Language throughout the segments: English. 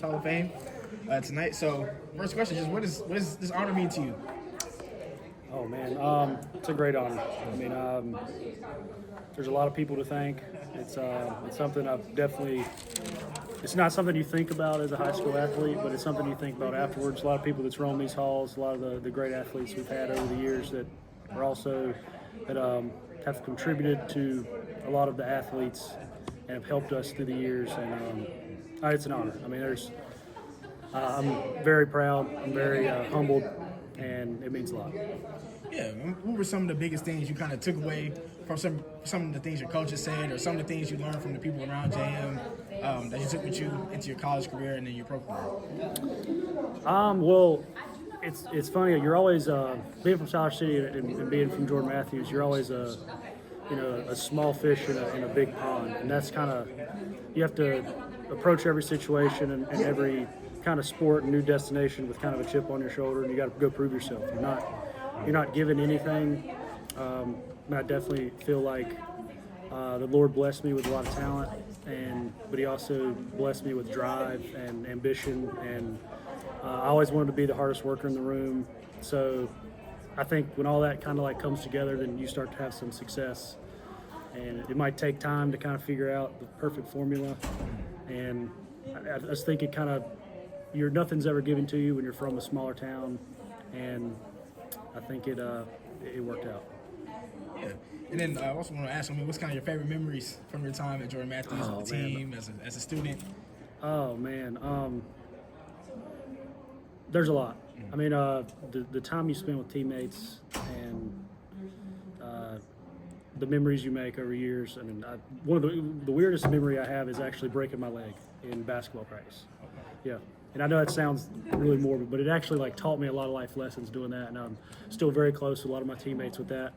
Hall of Fame tonight. So, first question is, what does this honor mean to you? Oh man, it's a great honor. I mean, there's a lot of people to thank. It's something I've definitely. It's not something you think about as a high school athlete, but it's something you think about afterwards. A lot of people that's roamed these halls, a lot of the great athletes we've had over the years that are also that have contributed to a lot of the athletes and have helped us through the years. And it's an honor. I mean, I'm very proud. I'm very humbled, and it means a lot. Yeah, what were some of the biggest things you kind of took away from some of the things your coaches said, or some of the things you learned from the people around JM that you took with you into your college career and then your pro career? Well, it's funny. You're always being from South City and being from Jordan Matthews. You're always a small fish in a big pond, and that's kind of you have to approach every situation and every kind of sport and new destination with kind of a chip on your shoulder, and you got to go prove yourself. You're not given anything. And I definitely feel like the Lord blessed me with a lot of talent, but He also blessed me with drive and ambition. And I always wanted to be the hardest worker in the room. So I think when all that kind of like comes together, then you start to have some success. And it might take time to kind of figure out the perfect formula. And I just think it kind of nothing's ever given to you when you're from a smaller town, and I think it worked out. Yeah, and then I also want to ask, what's kind of your favorite memories from your time at Jordan Matthews, with the team, as a student? Oh man, there's a lot. I mean, the time you spend with teammates and the memories you make over years. I mean, one of the weirdest memory I have is actually breaking my leg in basketball practice. Yeah. And I know that sounds really morbid, but it actually like taught me a lot of life lessons doing that, and I'm still very close to a lot of my teammates with that.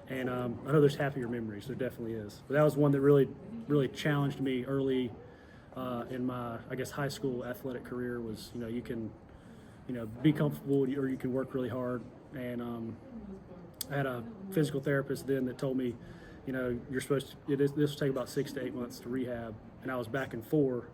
And I know there's happier memories. There definitely is. But that was one that really, really challenged me early in my, I guess, high school athletic career. Was you can, be comfortable or you can work really hard. And I had a physical therapist then that told me, you're supposed to. This will take about 6 to 8 months to rehab, and I was back in 4.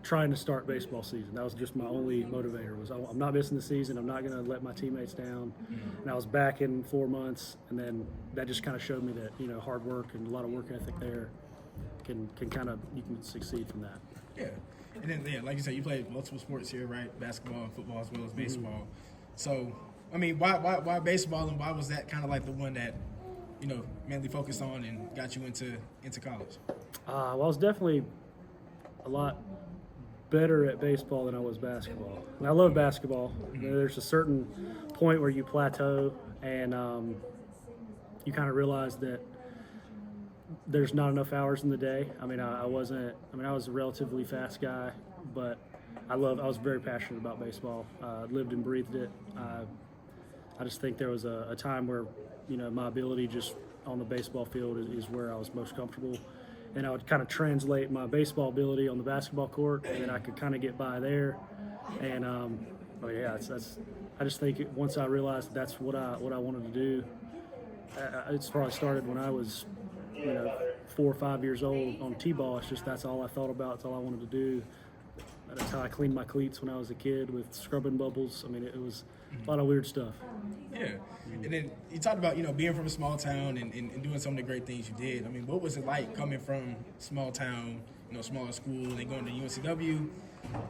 Trying to start baseball season. That was just my only motivator. Was I'm not missing the season. I'm not going to let my teammates down. And I was back in 4 months, and then that just kind of showed me that hard work and a lot of work ethic there can kind of you can succeed from that. Yeah, and then like you said, you played multiple sports here, right? Basketball and football as well as baseball. So I mean, why baseball, and why was that kind of like the one that mainly focused on and got you into college? Well, I was definitely a lot better at baseball than I was basketball. And I love basketball. There's a certain point where you plateau and you kind of realize that there's not enough hours in the day. I mean, I was a relatively fast guy, but I was very passionate about baseball. Lived and breathed it. I just think there was a time where, my ability just on the baseball field is where I was most comfortable. And I would kind of translate my baseball ability on the basketball court, and then I could kind of get by there. And I just think once I realized that's what I wanted to do, it's probably started when I was 4 or 5 years old on t-ball. It's just that's all I thought about. It's all I wanted to do. That's how I cleaned my cleats when I was a kid with scrubbing bubbles. I mean, it was a lot of weird stuff. Yeah. And then you talked about, being from a small town and doing some of the great things you did. I mean, what was it like coming from small town, smaller school, and then going to UNCW,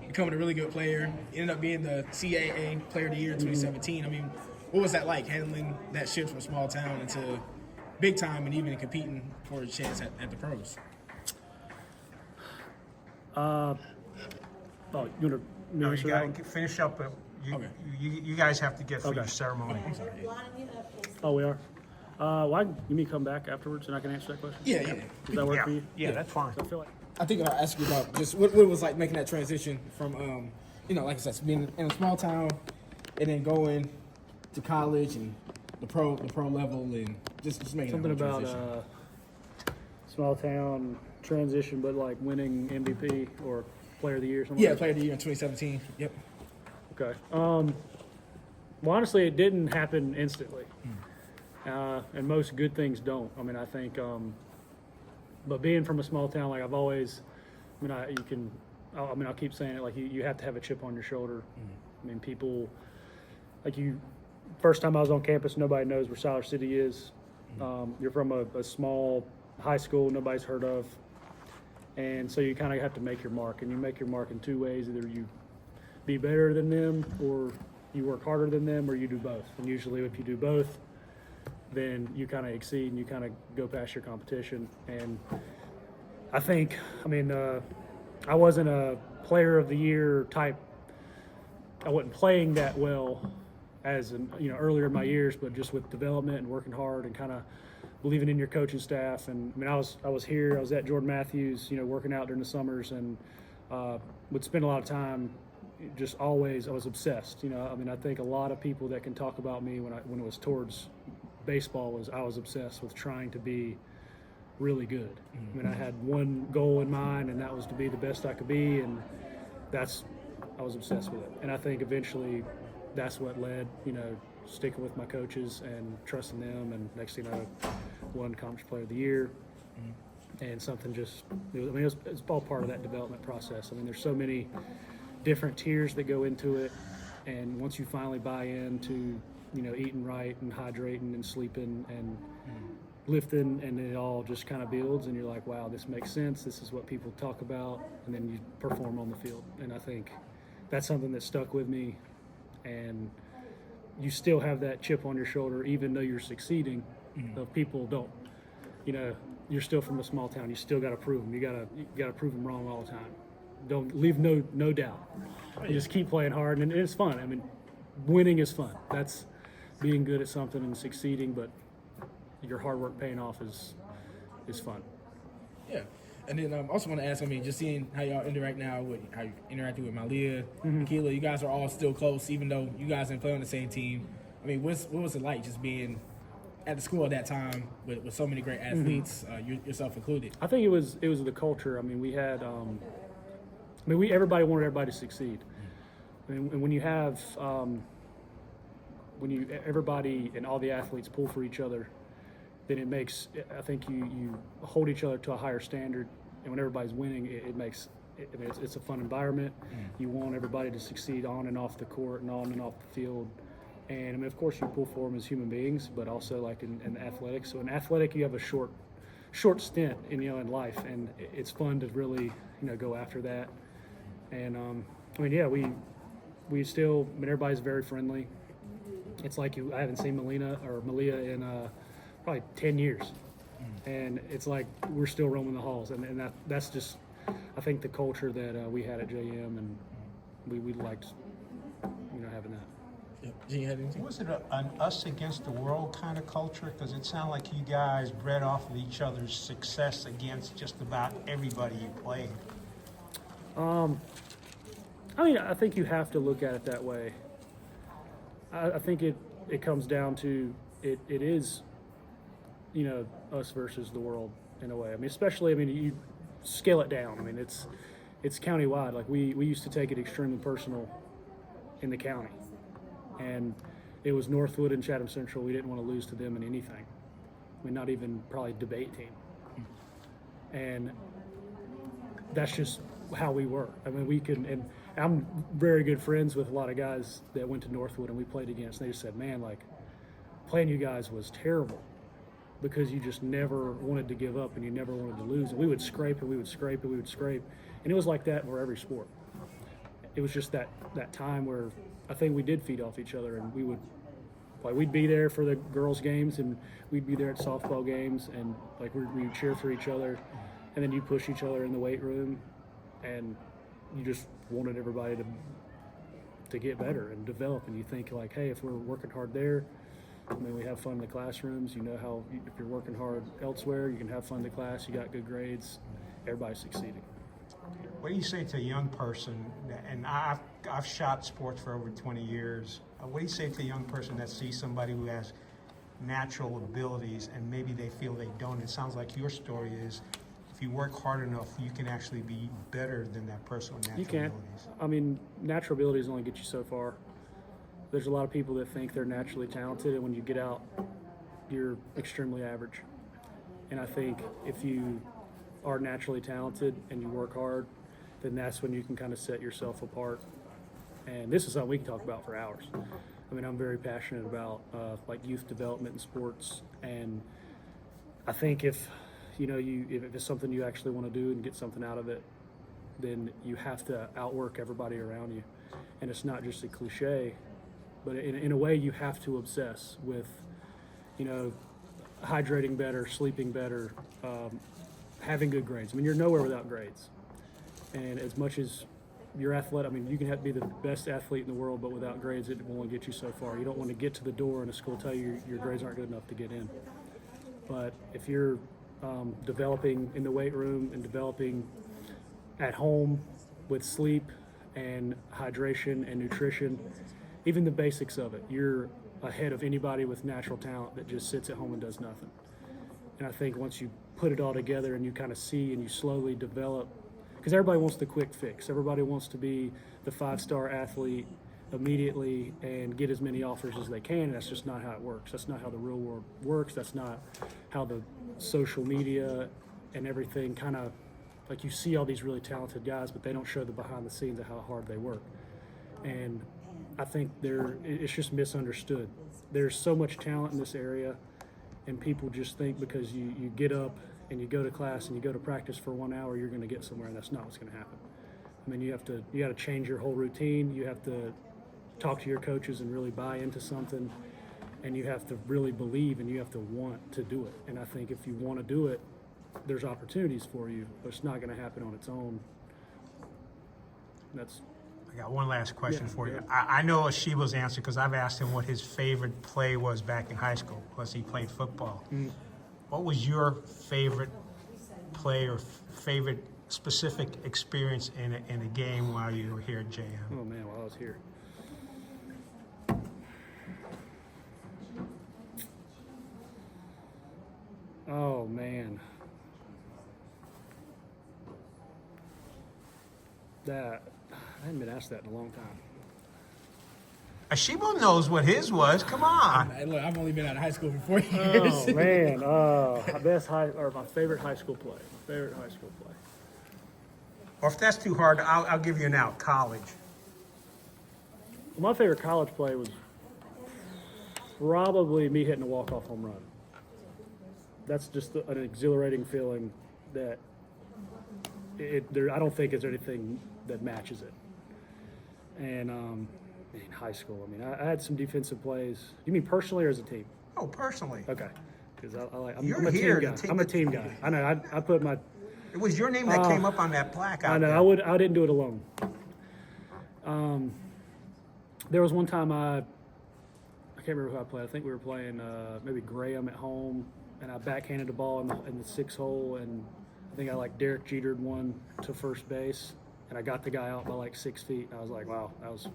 becoming a really good player, ended up being the CAA Player of the Year in 2017. I mean, what was that like, handling that shift from small town into big time and even competing for a chance at the pros? You want to you got to finish up. You guys have to get through your ceremony. Oh, we are? Let me come back afterwards and I can answer that question? Yeah. Does that work for you? Yeah, that's fine. So I feel like I think I'll ask you about just what it was like making that transition from, like I said, being in a small town and then going to college and the pro level and just making something that whole about transition. Small town transition, but like winning MVP or Player of the Year. Something Yeah, like Player of the Year in 2017. Yep. Okay. Well, honestly, it didn't happen instantly, and most good things don't. I mean, I think, but being from a small town, like I've always, I mean, I'll keep saying it, like you have to have a chip on your shoulder. I mean, people, like first time I was on campus, nobody knows where Siler City is. You're from a small high school nobody's heard of. And so you kind of have to make your mark, and you make your mark in two ways. Either you be better than them, or you work harder than them, or you do both. And usually if you do both, then you kind of exceed and you kind of go past your competition. And I think, I mean, I wasn't a player of the year type. I wasn't playing that well as earlier in my years, but just with development and working hard and kind of believing in your coaching staff. And I mean, I was at Jordan Matthews, working out during the summers, and would spend a lot of time. Just always, I was obsessed. I mean, I think a lot of people that can talk about me when it was towards baseball I was obsessed with trying to be really good. I mean, I had one goal in mind, and that was to be the best I could be, and I was obsessed with it. And I think eventually that's what led, sticking with my coaches and trusting them, and next thing you know, won Conference Player of the Year. And something it's all part of that development process. I mean, there's so many different tiers that go into it, and once you finally buy into, eating right and hydrating and sleeping and lifting, and it all just kind of builds, and you're like, wow, this makes sense, this is what people talk about, and then you perform on the field. And I think that's something that stuck with me, and you still have that chip on your shoulder even though you're succeeding. If people don't, you're still from a small town, you still got to prove them, you got to prove them wrong all the time. Don't leave no doubt. You just keep playing hard, and it's fun. I mean, winning is fun. That's being good at something and succeeding, but your hard work paying off is fun. Yeah. And then I also want to ask, I mean, just seeing how y'all interact now, how you interacted with Malia, Akila, you guys are all still close, even though you guys didn't play on the same team. I mean, what was it like just being at the school at that time with so many great athletes, yourself included? I think it was the culture. I mean, we had, everybody wanted everybody to succeed. I mean, and when you have, everybody and all the athletes pull for each other, then it makes, I think you hold each other to a higher standard. And when everybody's winning, it's a fun environment. You want everybody to succeed on and off the court and on and off the field. And I mean, of course, you pull for them as human beings, but also like in athletics. So in athletic, you have a short stint in life, and it's fun to really go after that. And I mean, yeah, we still, I mean, everybody's very friendly. It's like I haven't seen Malia in probably 10 years, and it's like we're still roaming the halls, and that's just, I think, the culture that we had at JM, and we liked having that. Gene, you had anything? Was it an us against the world kind of culture? Because it sounded like you guys bred off of each other's success against just about everybody you played. I mean, I think you have to look at it that way. I think it comes down to it is, us versus the world in a way. I mean, especially, you scale it down. I mean, it's countywide. Like we used to take it extremely personal in the county. And it was Northwood and Chatham Central. We didn't want to lose to them in anything. I mean, not even probably debate team. And that's just how we were. I mean, and I'm very good friends with a lot of guys that went to Northwood and we played against. And they just said, man, like, playing you guys was terrible because you just never wanted to give up and you never wanted to lose. And we would scrape and we would scrape and we would scrape. And it was like that for every sport. It was just that time where I think we did feed off each other, and we'd be there for the girls' games, and we'd be there at softball games, and like we would cheer for each other, and then you push each other in the weight room, and you just wanted everybody to get better and develop. And you think like, hey, if we're working hard there, I mean, we have fun in the classrooms. How if you're working hard elsewhere, you can have fun in the class. You got good grades. Everybody's succeeding. What do you say to a young person, and I've shot sports for over 20 years, what do you say to a young person that sees somebody who has natural abilities and maybe they feel they don't? It sounds like your story is, if you work hard enough, you can actually be better than that person with natural abilities. I mean, natural abilities only get you so far. There's a lot of people that think they're naturally talented, and when you get out, you're extremely average. And I think if you are naturally talented and you work hard, then that's when you can kind of set yourself apart. And this is something we can talk about for hours. I mean, I'm very passionate about like youth development in sports, and I think if it's something you actually want to do and get something out of it, then you have to outwork everybody around you. And it's not just a cliche, but in a way you have to obsess with, hydrating better, sleeping better, having good grades. I mean, you're nowhere without grades. And as much as you're athletic, I mean, you can be the best athlete in the world, but without grades, it will only get you so far. You don't want to get to the door and a school tell you your grades aren't good enough to get in. But if you're developing in the weight room and developing at home with sleep and hydration and nutrition, even the basics of it, you're ahead of anybody with natural talent that just sits at home and does nothing. And I think once you put it all together and you kind of see and you slowly develop, because everybody wants the quick fix. Everybody wants to be the 5-star athlete immediately and get as many offers as they can. And that's just not how it works. That's not how the real world works. That's not how the social media and everything kind of, like, you see all these really talented guys, but they don't show the behind the scenes of how hard they work. And I think it's just misunderstood. There's so much talent in this area, and people just think because you get up and you go to class and you go to practice for 1 hour, you're going to get somewhere, and that's not what's going to happen. I mean, you got to change your whole routine. You have to talk to your coaches and really buy into something, and you have to really believe, and you have to want to do it. And I think if you want to do it, there's opportunities for you, but it's not going to happen on its own. I got one last question for you. Yeah. I know Asheebo's answer because I've asked him what his favorite play was back in high school, plus he played football. What was your favorite play or favorite specific experience in a game while you were here at JM? Oh, man, while I was here. Oh, man. I haven't been asked that in a long time. Asheebo knows what his was. Come on. Look, I've only been out of high school for 4 years. Oh, man. My favorite high school play. Or if that's too hard, I'll give you an out. College. Well, my favorite college play was probably me hitting a walk-off home run. That's just an exhilarating feeling that I don't think there's anything that matches it. And in high school, I mean, I had some defensive plays. You mean personally or as a team? Oh, personally. Okay, because I'm You're a here team to guy. I'm a team guy. I know. I put my. It was your name that came up on that plaque out I know. there. I didn't do it alone. There was one time I can't remember who I played. I think we were playing maybe Graham at home, and I backhanded the ball in the 6 hole, and I think I Derek Jetered one to first base, and I got the guy out by 6 feet. And I was like, wow, that was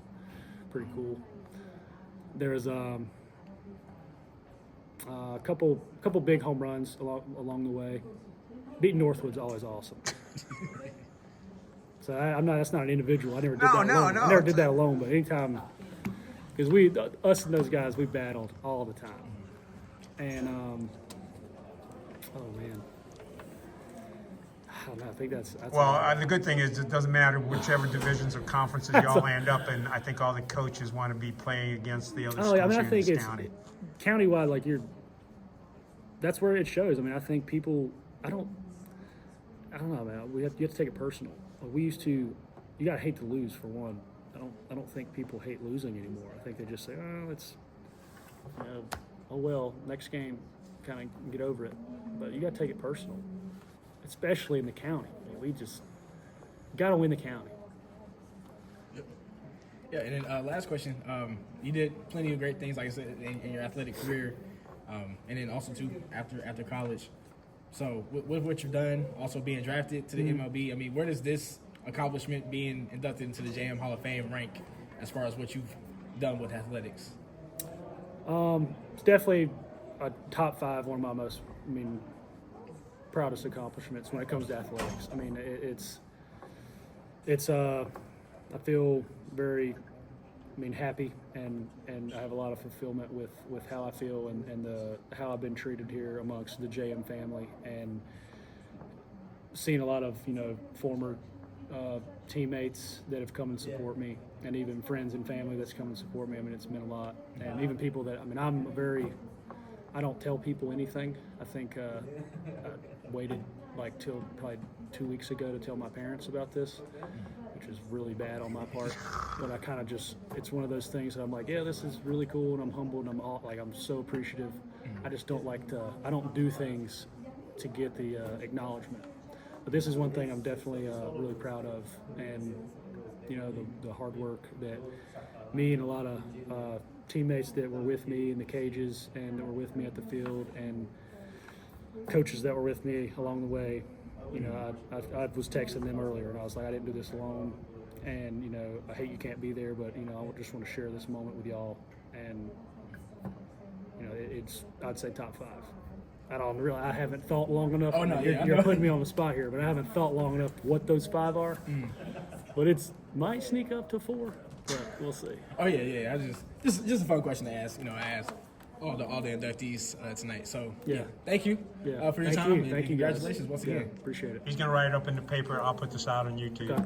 pretty cool. There was a couple big home runs along the way. Beating Northwood's always awesome. So that's not an individual. I never did that alone. I never did that alone, but anytime, because us and those guys, we battled all the time. And oh man, I don't know. I think that's well, the good thing is it doesn't matter whichever divisions or conferences y'all end up in. I think all the coaches want to be playing against the other schools I here think in it's this county. Countywide, that's where it shows. I mean, I think people, I don't know, man. You have to take it personal. We used to, you gotta hate to lose for one. I don't think people hate losing anymore. I think they just say, oh well, next game, kind of get over it. But you gotta take it personal, especially in the county. I mean, we just gotta win the county. Yeah, and then last question. You did plenty of great things, like I said, in your athletic career, and then also too after college. So with what you've done, also being drafted to the MLB, I mean, where does this accomplishment, being inducted into the JM Hall of Fame, rank as far as what you've done with athletics? It's definitely a top 5, one of my most, proudest accomplishments when it comes to athletics. I mean, it's I feel very, happy and I have a lot of fulfillment with how I feel and how I've been treated here amongst the JM family, and seeing a lot of, former teammates that have come and support me, and even friends and family that's come and support me. I mean, it's meant a lot. And even people that, I mean, I don't tell people anything. I think I waited like till probably 2 weeks ago to tell my parents about this, which is really bad on my part. But I kind of just, it's one of those things that I'm like, yeah, this is really cool, and I'm humbled, and I'm so appreciative. I just don't I don't do things to get the acknowledgement. But this is one thing I'm definitely really proud of, and the hard work that me and a lot of teammates that were with me in the cages and that were with me at the field, and coaches that were with me along the way. I was texting them earlier, and I was like, I didn't do this alone, and I hate you can't be there, but I just want to share this moment with y'all, and it's, I'd say, top 5. I haven't thought long enough. Oh, no, You're putting me on the spot here, but I haven't thought long enough what those 5 are. But it's might sneak up to 4, but we'll see. Oh yeah. I just a fun question to ask. I asked all the inductees tonight. So Yeah. thank you for your Thank time. you. And Thank you, guys. congratulations once again. Appreciate it. He's going to write it up in the paper. I'll put this out on YouTube. Okay.